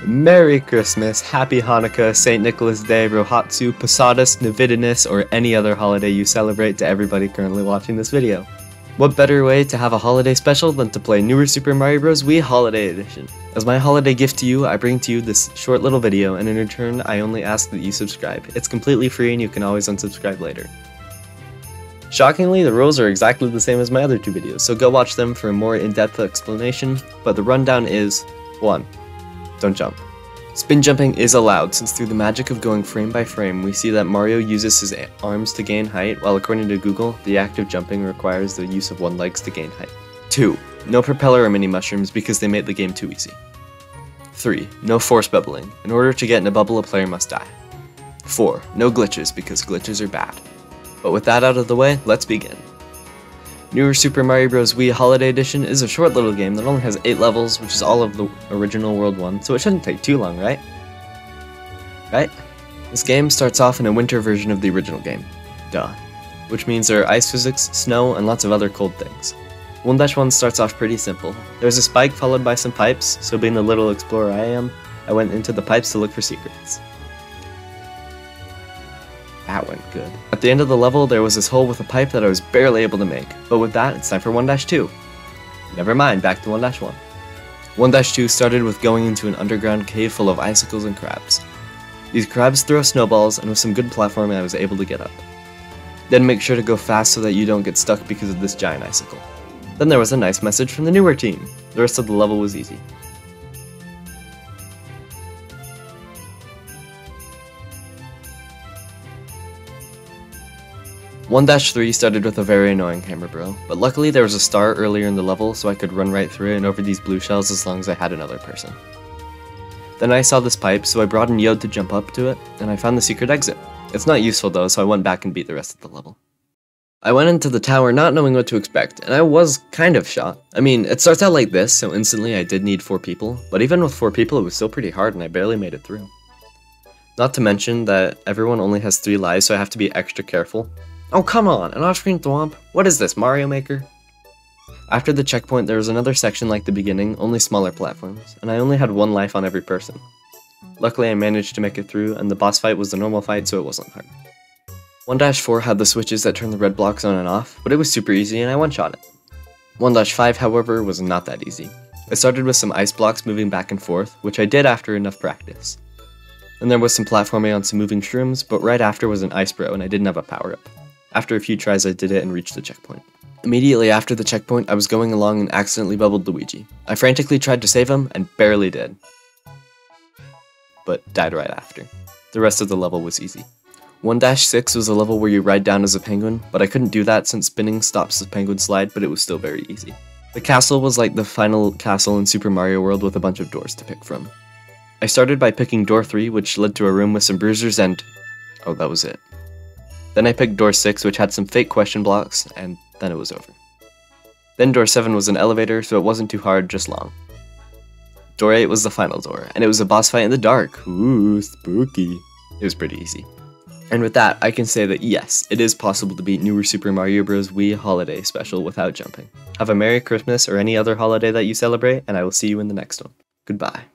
Merry Christmas, Happy Hanukkah, St. Nicholas Day, Rohatsu, Posadas, Navidinus, or any other holiday you celebrate to everybody currently watching this video. What better way to have a holiday special than to play newer Super Mario Bros. Wii Holiday Edition? As my holiday gift to you, I bring to you this short little video, and in return, I only ask that you subscribe. It's completely free and you can always unsubscribe later. Shockingly, the rules are exactly the same as my other two videos, so go watch them for a more in-depth explanation, but the rundown is 1. Don't jump. Spin jumping is allowed, since through the magic of going frame by frame, we see that Mario uses his arms to gain height, while according to Google, the act of jumping requires the use of one's legs to gain height. 2. No propeller or mini mushrooms because they make the game too easy. 3. No force bubbling. In order to get in a bubble, a player must die. 4. No glitches because glitches are bad. But with that out of the way, let's begin. Newer Super Mario Bros. Wii Holiday Edition is a short little game that only has 8 levels, which is all of the original World 1, so it shouldn't take too long, right? Right? This game starts off in a winter version of the original game. Duh. Which means there are ice physics, snow, and lots of other cold things. 1-1 starts off pretty simple. There's a spike followed by some pipes, so being the little explorer I am, I went into the pipes to look for secrets. That went good. At the end of the level, there was this hole with a pipe that I was barely able to make, but with that, it's time for 1-2. Never mind, back to 1-1. 1-2 started with going into an underground cave full of icicles and crabs. These crabs throw snowballs, and with some good platforming I was able to get up. Then make sure to go fast so that you don't get stuck because of this giant icicle. Then there was a nice message from the newer team. The rest of the level was easy. 1-3 started with a very annoying camera bro, but luckily there was a star earlier in the level so I could run right through it and over these blue shells as long as I had another person. Then I saw this pipe, so I brought in Yod to jump up to it, and I found the secret exit. It's not useful though, so I went back and beat the rest of the level. I went into the tower not knowing what to expect, and I was kind of shocked. I mean, it starts out like this, so instantly I did need 4 people, but even with 4 people it was still pretty hard and I barely made it through. Not to mention that everyone only has 3 lives, so I have to be extra careful. Oh come on, an off-screen thwomp? What is this, Mario Maker? After the checkpoint there was another section like the beginning, only smaller platforms, and I only had 1 life on every person. Luckily I managed to make it through, and the boss fight was the normal fight so it wasn't hard. 1-4 had the switches that turn the red blocks on and off, but it was super easy and I one-shot it. 1-5 however was not that easy. I started with some ice blocks moving back and forth, which I did after enough practice. Then there was some platforming on some moving shrooms, but right after was an ice bro and I didn't have a power-up. After a few tries I did it and reached the checkpoint. Immediately after the checkpoint I was going along and accidentally bubbled Luigi. I frantically tried to save him and barely did. But died right after. The rest of the level was easy. 1-6 was a level where you ride down as a penguin, but I couldn't do that since spinning stops the penguin slide, but it was still very easy. The castle was like the final castle in Super Mario World with a bunch of doors to pick from. I started by picking door 3, which led to a room with some bruisers and... oh, that was it. Then I picked door 6, which had some fake question blocks, and then it was over. Then door 7 was an elevator, so it wasn't too hard, just long. Door 8 was the final door, and it was a boss fight in the dark. Ooh, spooky. It was pretty easy. And with that, I can say that yes, it is possible to beat newer Super Mario Bros. Wii Holiday Special without jumping. Have a Merry Christmas or any other holiday that you celebrate, and I will see you in the next one. Goodbye.